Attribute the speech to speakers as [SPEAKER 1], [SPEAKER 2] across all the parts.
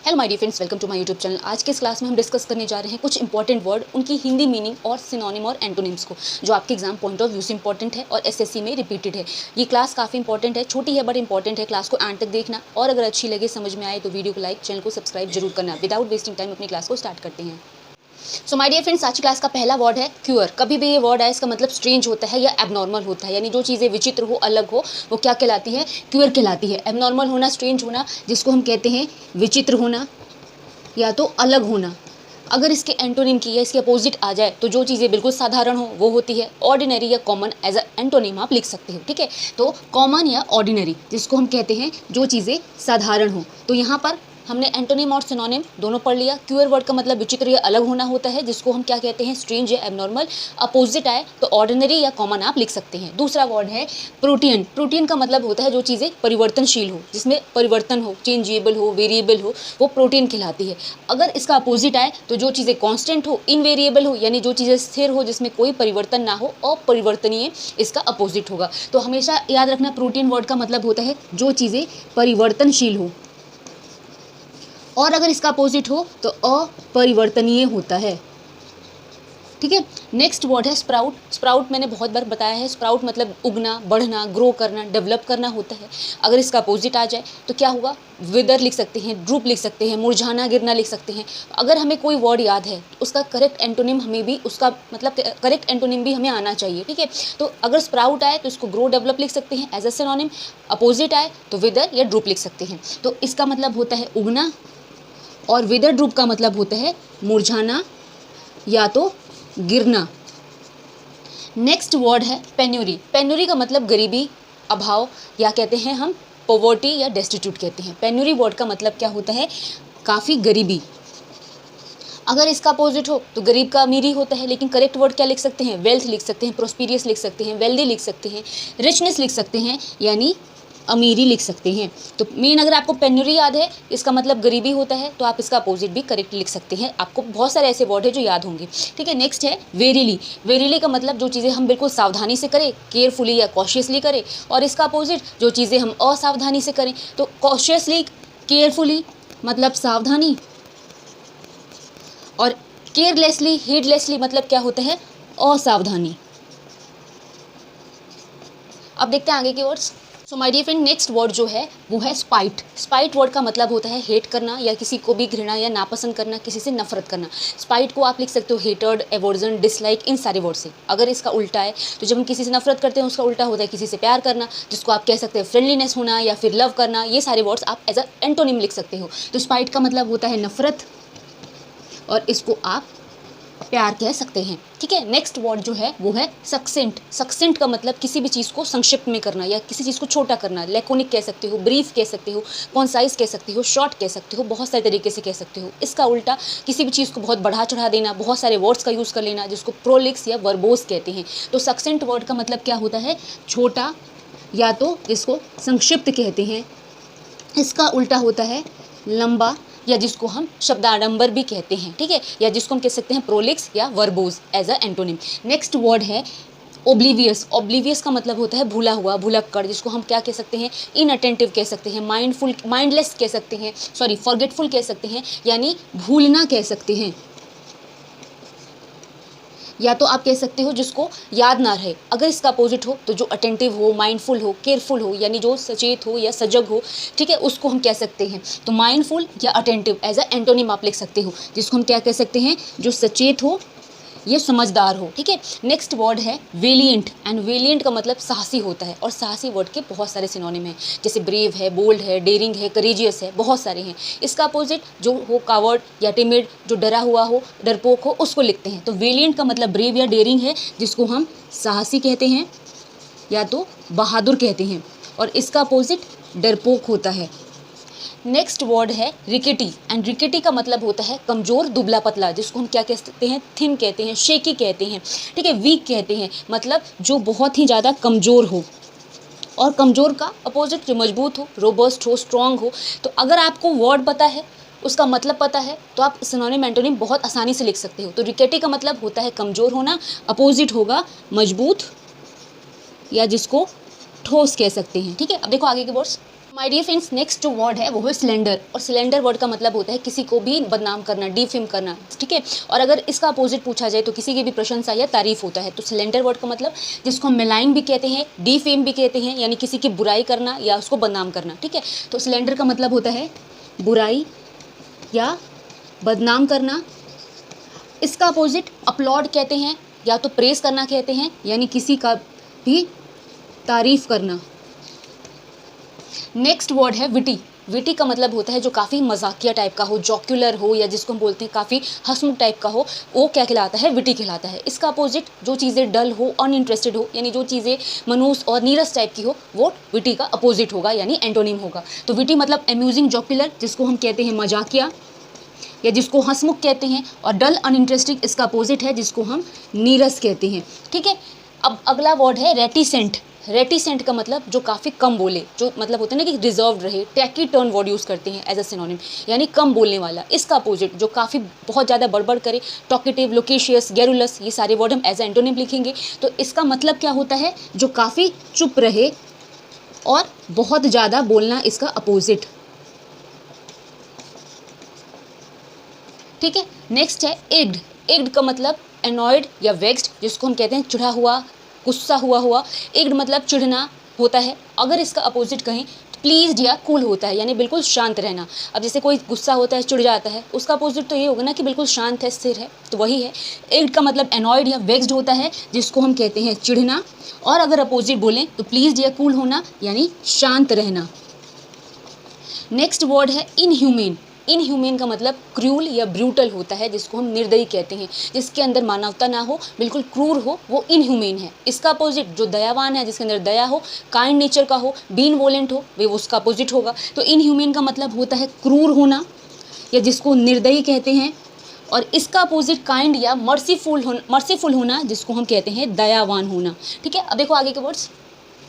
[SPEAKER 1] Hello my dear friends, welcome to my YouTube channel. आज के इस क्लास में हम डिस्कस करने जा रहे हैं कुछ इंपॉर्टेंट वर्ड, उनकी हिंदी मीनिंग और सिनोनिम और एंटोनिम्स को, जो आपके एग्जाम पॉइंट ऑफ व्यू से इंपॉर्टेंट है और एसएससी में रिपीटेड है। ये क्लास काफ़ी इंपॉर्टेंट है, छोटी है बट इंपॉर्टेंट है। क्लास को एंड तक देखना और अगर अच्छी लगे, समझ में आए तो वीडियो को लाइक, चैनल को सब्सक्राइब जरूर करना। विदाउट वेस्टिंग टाइम अपनी क्लास को स्टार्ट करते हैं। सो माय डियर फ्रेंड्स, आज की क्लास का पहला वर्ड है क्यूअर। कभी भी ये वर्ड है, इसका मतलब स्ट्रेंज होता है या एबनॉर्मल होता है, यानी जो चीज़ें विचित्र हो, अलग हो, वो क्या कहलाती है? क्यूअर कहलाती है। एबनॉर्मल होना, स्ट्रेंज होना, जिसको हम कहते हैं विचित्र होना या तो अलग होना। अगर इसके एंटोनिम की या इसके अपोजिट आ जाए तो जो चीज़ें बिल्कुल साधारण हो वो होती है ऑर्डिनरी या कॉमन। एज अ एंटोनिम आप लिख सकते हो, ठीक है। तो कॉमन या ऑर्डिनरी, जिसको हम कहते हैं जो चीज़ें साधारण हो। तो यहाँ पर हमने एंटोनिम और सिनोनिम दोनों पढ़ लिया। क्यूअर वर्ड का मतलब विचित्र या अलग होना होता है, जिसको हम क्या कहते हैं? स्ट्रेंज या एबनॉर्मल। अपोजिट आए तो ऑर्डिनरी या कॉमन आप लिख सकते हैं। दूसरा वर्ड है प्रोटीन। प्रोटीन का मतलब होता है जो चीज़ें परिवर्तनशील हो, जिसमें परिवर्तन हो, चेंजेबल हो, वेरिएबल हो, वो प्रोटीन कहलाती है। अगर इसका अपोजिट आए तो जो चीज़ें कांस्टेंट हो, इनवेरिएबल हो, यानी जो चीज़ें स्थिर हो, जिसमें कोई परिवर्तन ना हो, अपरिवर्तनीय, इसका अपोजिट होगा। तो हमेशा याद रखना, प्रोटीन वर्ड का मतलब होता है जो चीज़ें परिवर्तनशील हो, और अगर इसका अपोजिट हो तो अपरिवर्तनीय होता है, ठीक है। नेक्स्ट वर्ड है स्प्राउट। स्प्राउट मैंने बहुत बार बताया है, स्प्राउट मतलब उगना, बढ़ना, ग्रो करना, डेवलप करना होता है। अगर इसका अपोजिट आ जाए तो क्या होगा? विदर लिख सकते हैं, ड्रूप लिख सकते हैं, मुरझाना, गिरना लिख सकते हैं। अगर हमें कोई वर्ड याद है तो उसका करेक्ट एंटोनिम हमें भी, उसका मतलब करेक्ट एंटोनिम भी हमें आना चाहिए, ठीक है। तो अगर स्प्राउट आए तो इसको ग्रो, डेवलप लिख सकते हैं एज अ सिनोनिम। अपोजिट आए तो विदर या ड्रूप लिख सकते हैं। तो इसका मतलब होता है उगना, और विदर ड्रूप का मतलब होता है मुरझाना या तो गिरना। नेक्स्ट वर्ड है पेन्यूरी। पेन्यूरी का मतलब गरीबी, अभाव, या कहते हैं हम पॉवर्टी या डेस्टिट्यूट कहते हैं। पेन्यूरी वर्ड का मतलब क्या होता है? काफ़ी गरीबी। अगर इसका अपोजिट हो तो गरीब का अमीरी होता है, लेकिन करेक्ट वर्ड क्या लिख सकते हैं? वेल्थ लिख सकते हैं, प्रोस्पीरियस लिख सकते हैं, वेल्दी लिख सकते हैं, रिचनेस लिख सकते हैं, यानी अमीरी लिख सकते हैं। तो मेन, अगर आपको पेन्यूरी याद है, इसका मतलब गरीबी होता है, तो आप इसका अपोजिट भी करेक्ट लिख सकते हैं। आपको बहुत सारे ऐसे वर्ड है जो याद होंगे, ठीक है। नेक्स्ट है वेरीली। वेरीली का मतलब जो चीज़ें हम बिल्कुल सावधानी से करें, केयरफुली या कॉशियसली करें, और इसका अपोजिट जो चीज़ें हम असावधानी से करें। तो कॉशियसली, केयरफुली मतलब सावधानी, और केयरलेसली, हीडलेसली मतलब क्या होता है? असावधानी। अब देखते हैं आगे के words. So my dear friend, next word जो है वो है स्पाइट। स्पाइट वर्ड का मतलब होता है हेट करना, या किसी को भी घृणा या नापसंद करना, किसी से नफरत करना। स्पाइट को आप लिख सकते हो हेटर्ड, एवर्जन, डिसलाइक, इन सारे वर्ड से। अगर इसका उल्टा है तो जब हम किसी से नफरत करते हैं उसका उल्टा होता है किसी से प्यार करना, जिसको आप कह सकते हैं फ्रेंडलीनेस होना या फिर लव करना। ये सारे वर्ड्स आप एज अ एंटोनिम लिख सकते हो। तो स्पाइट का मतलब होता है नफरत, और इसको आप प्यार कह सकते हैं, ठीक है। नेक्स्ट वर्ड जो है वो है सक्सेंट। सक्सेंट का मतलब किसी भी चीज़ को संक्षिप्त में करना या किसी चीज़ को छोटा करना। लैकोनिक कह सकते हो, ब्रीफ कह सकते हो, कॉन्साइज कह सकते हो, शॉर्ट कह सकते हो, बहुत सारे तरीके से कह सकते हो। इसका उल्टा किसी भी चीज़ को बहुत बढ़ा चढ़ा देना, बहुत सारे वर्ड्स का यूज़ कर लेना, जिसको प्रोलिक्स या वर्बोस कहते हैं। तो सक्सेंट वर्ड का मतलब क्या होता है? छोटा, या तो जिसको संक्षिप्त कहते हैं। इसका उल्टा होता है लंबा, या जिसको हम शब्दाडंबर भी कहते हैं, ठीक है, या जिसको हम कह सकते हैं प्रोलिक्स या verbose as a antonym. Next word है ओब्लिवियस। ओब्लिवियस का मतलब होता है भूला हुआ, भुलक्कड़, जिसको हम क्या कह सकते हैं? इनअटेंटिव कह सकते हैं, माइंडफुल, माइंडलेस कह सकते हैं, सॉरी फॉरगेटफुल कह सकते हैं, यानी भूलना कह सकते हैं। या तो आप कह सकते हो जिसको याद ना रहे। अगर इसका अपोजिट हो तो जो अटेंटिव हो, माइंडफुल हो, केयरफुल हो, यानी जो सचेत हो या सजग हो, ठीक है, उसको हम कह सकते हैं। तो माइंडफुल या अटेंटिव एज अ एंटोनिम आप लिख सकते हो, जिसको हम क्या कह सकते हैं? जो सचेत हो, ये समझदार हो, ठीक है। नेक्स्ट वर्ड है वेलिएंट। एंड वेलिएंट का मतलब साहसी होता है, और साहसी वर्ड के बहुत सारे सिनोनिम हैं, जैसे ब्रेव है, बोल्ड है, डेयरिंग है, करेजियस है, बहुत सारे हैं। इसका अपोजिट जो हो कावर्ड या टिमिड, जो डरा हुआ हो, डरपोक हो, उसको लिखते हैं। तो वेलिएंट का मतलब ब्रेव या डेयरिंग है, जिसको हम साहसी कहते हैं या तो बहादुर कहते हैं, और इसका अपोजिट डरपोक होता है। नेक्स्ट वर्ड है रिकेटी। एंड रिकेटी का मतलब होता है कमज़ोर, दुबला पतला, जिसको हम क्या कह सकते हैं? थिन कहते हैं, शेकी कहते हैं, ठीक है, वीक कहते हैं, मतलब जो बहुत ही ज़्यादा कमज़ोर हो। और कमज़ोर का अपोजिट जो मजबूत हो, रोबस्ट हो, स्ट्रॉन्ग हो। तो अगर आपको वर्ड पता है, उसका मतलब पता है, तो आप सिनोनिम एंटोनिम बहुत आसानी से लिख सकते हो। तो रिकेटी का मतलब होता है कमज़ोर होना, अपोजिट होगा मजबूत, या जिसको ठोस कह सकते हैं, ठीक है। अब देखो आगे के words. My dear friends, next जो वर्ड है वो है सिलेंडर। और सिलेंडर वर्ड का मतलब होता है किसी को भी बदनाम करना, डिफेम करना, ठीक है। और अगर इसका अपोजिट पूछा जाए तो किसी की भी प्रशंसा या तारीफ होता है। तो सिलेंडर वर्ड का मतलब जिसको हम मेलाइन भी कहते हैं, डिफेम भी कहते हैं, यानी किसी की बुराई करना या उसको बदनाम करना, ठीक है। तो सिलेंडर का मतलब होता है बुराई या बदनाम करना। इसका अपोजिट अपलॉड कहते हैं, या तो प्रेस करना कहते हैं, यानी किसी का भी तारीफ करना। नेक्स्ट वर्ड है विटी। विटी का मतलब होता है जो काफ़ी मजाकिया टाइप का हो, जॉक्युलर हो, या जिसको हम बोलते हैं काफ़ी हंसमुख टाइप का हो, वो क्या कहलाता है? विटी कहलाता है। इसका अपोजिट जो चीज़ें डल हो, अनइंटरेस्टेड हो, यानी जो चीज़ें मनूस और नीरस टाइप की हो, वो विटी का अपोजिट होगा, यानी एंटोनिम होगा। तो विटी मतलब अम्यूजिंग, जॉक्युलर, जिसको हम कहते हैं मजाकिया या जिसको हंसमुख कहते हैं, और डल अनइंटरेस्टिंग इसका अपोजिट है जिसको हम नीरस कहते हैं, ठीक है। अब अगला वर्ड है रेटिसेंट। रेटिसेंट का मतलब जो काफ़ी कम बोले, जो मतलब होता है ना कि रिजर्व रहे, टैकी टर्न वर्ड यूज़ करते हैं एज अ सिनोनिम, यानी कम बोलने वाला। इसका अपोजिट जो काफ़ी बहुत ज़्यादा बड़बड़ करे, टॉकेटिव, लोकेशियस, गैरुलस, ये सारे वर्ड हम एज अ एंटोनिम लिखेंगे। तो इसका मतलब क्या होता है? जो काफ़ी चुप रहे और बहुत ज़्यादा बोलना, इसका अपोजिट, ठीक है। नेक्स्ट है एग्ड। एग्ड का मतलब एनॉयड या वेक्स्ड, जिसको हम कहते हैं चिढ़ा हुआ, गुस्सा हुआ। एग्ड मतलब चिढ़ना होता है। अगर इसका अपोजिट कहें तो प्लीज़ या कूल होता है, यानी बिल्कुल शांत रहना। अब जैसे कोई गुस्सा होता है, चिढ़ जाता है, उसका अपोजिट तो ये होगा ना कि बिल्कुल शांत है, स्थिर है, तो वही है। एग्ड का मतलब एनॉयड या वेक्स्ड होता है, जिसको हम कहते हैं चिढ़ना। और अगर अपोजिट बोलें तो प्लीज़ या कूल होना, यानी शांत रहना। नेक्स्ट वर्ड है इनह्यूमेन। इनह्यूमेन का मतलब क्रूल या ब्रूटल होता है, जिसको हम निर्दयी कहते हैं, जिसके अंदर मानवता ना हो, बिल्कुल क्रूर हो, वो इनह्यूमेन है। इसका अपोजिट जो दयावान है, जिसके अंदर दया हो, काइंड नेचर का हो, बीनवोलेंट हो, वे उसका अपोजिट होगा। तो इनह्यूमेन का मतलब होता है क्रूर होना, या जिसको निर्दयी कहते हैं। और इसका अपोजिट काइंड या मर्सीफुल होना, जिसको हम कहते हैं दयावान होना, ठीक है। अब देखो आगे के वर्ड्स।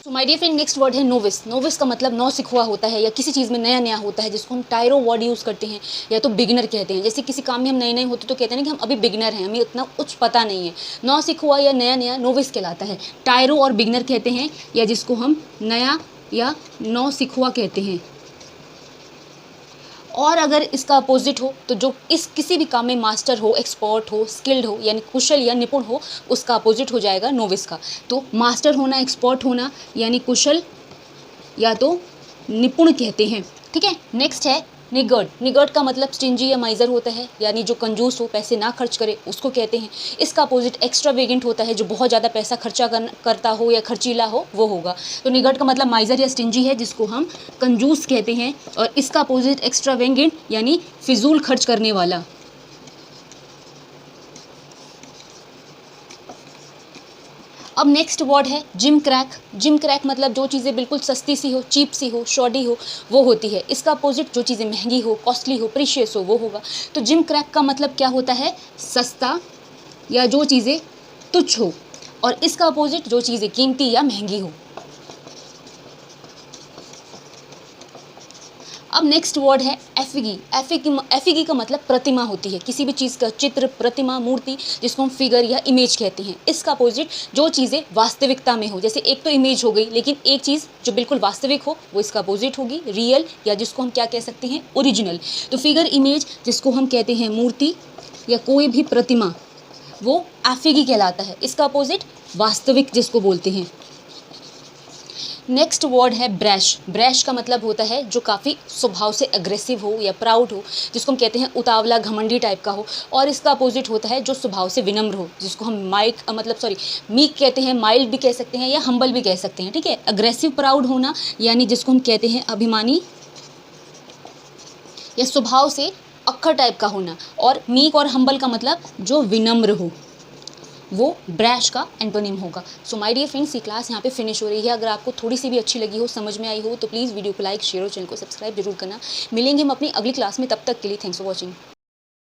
[SPEAKER 1] तो my dear friend, next word है नोविस। नोविस का मतलब नौसिखुआ होता है, या किसी चीज़ में नया नया होता है, जिसको हम टायरो वर्ड यूज़ करते हैं, या तो बिगिनर कहते हैं। जैसे किसी काम में हम नए नए होते तो कहते हैं ना कि हम अभी बिगिनर हैं, हमें उतना कुछ पता नहीं है। नौसिखुआ या नया नया नोविस कहलाता है। टायरो और बिगिनर कहते हैं, या जिसको हम नया या नौसिखुआ कहते हैं। और अगर इसका अपोजिट हो तो जो इस किसी भी काम में मास्टर हो, एक्सपर्ट हो, स्किल्ड हो, यानी कुशल या निपुण हो, उसका अपोजिट हो जाएगा नोविस का। तो मास्टर होना, एक्सपर्ट होना, यानी कुशल या तो निपुण कहते हैं, ठीक है। नेक्स्ट है निगर्ड। निगर्ड का मतलब स्टिंजी या माइजर होता है, यानी जो कंजूस हो, पैसे ना खर्च करे, उसको कहते हैं। इसका अपोजिट एक्स्ट्रावेगेंट होता है, जो बहुत ज़्यादा पैसा खर्चा करता हो या खर्चीला हो, वो होगा। तो निगर्ड का मतलब माइजर या स्टिंजी है, जिसको हम कंजूस कहते हैं। और इसका अपोजिट एक्स्ट्रावेगेंट, यानी फिजूल खर्च करने वाला। अब नेक्स्ट वर्ड है जिम क्रैक। जिम क्रैक मतलब जो चीज़ें बिल्कुल सस्ती सी हो, चीप सी हो, शॉर्डी हो, वो होती है। इसका अपोजिट जो चीज़ें महंगी हो, कॉस्टली हो, प्रीशियस हो, वो होगा। तो जिम क्रैक का मतलब क्या होता है? सस्ता या जो चीज़ें तुच्छ हो। और इसका अपोजिट जो चीज़ें कीमती या महंगी हो। अब नेक्स्ट वर्ड है एफिगी। एफिगी का मतलब प्रतिमा होती है, किसी भी चीज़ का चित्र, प्रतिमा, मूर्ति, जिसको हम फिगर या इमेज कहते हैं। इसका अपोजिट जो चीज़ें वास्तविकता में हो, जैसे एक तो इमेज हो गई, लेकिन एक चीज़ जो बिल्कुल वास्तविक हो, वो इसका अपोजिट होगी रियल, या जिसको हम क्या कह सकते हैं? ओरिजिनल। तो फिगर, इमेज, जिसको हम कहते हैं मूर्ति या कोई भी प्रतिमा, वो एफिगी कहलाता है। इसका अपोजिट वास्तविक, जिसको बोलते हैं। नेक्स्ट वर्ड है ब्रैश। ब्रैश का मतलब होता है जो काफ़ी स्वभाव से अग्रेसिव हो या प्राउड हो, जिसको हम कहते हैं उतावला, घमंडी टाइप का हो। और इसका अपोजिट होता है जो स्वभाव से विनम्र हो, जिसको हम मीक कहते हैं, माइल्ड भी कह सकते हैं, या हम्बल भी कह सकते हैं, ठीक है। अग्रेसिव, प्राउड होना, यानी जिसको हम कहते हैं अभिमानी, या स्वभाव से अक्खर टाइप का होना। और मीक और हम्बल का मतलब जो विनम्र हो, वो ब्रैश का एंटोनिम होगा। सो माय डियर फ्रेंड्स, ये क्लास यहाँ पे फिनिश हो रही है। अगर आपको थोड़ी सी भी अच्छी लगी हो, समझ में आई हो, तो प्लीज़ वीडियो को लाइक, शेयर और चैनल को सब्सक्राइब जरूर करना। मिलेंगे हम अपनी अगली क्लास में, तब तक के लिए थैंक्स फॉर वॉचिंग।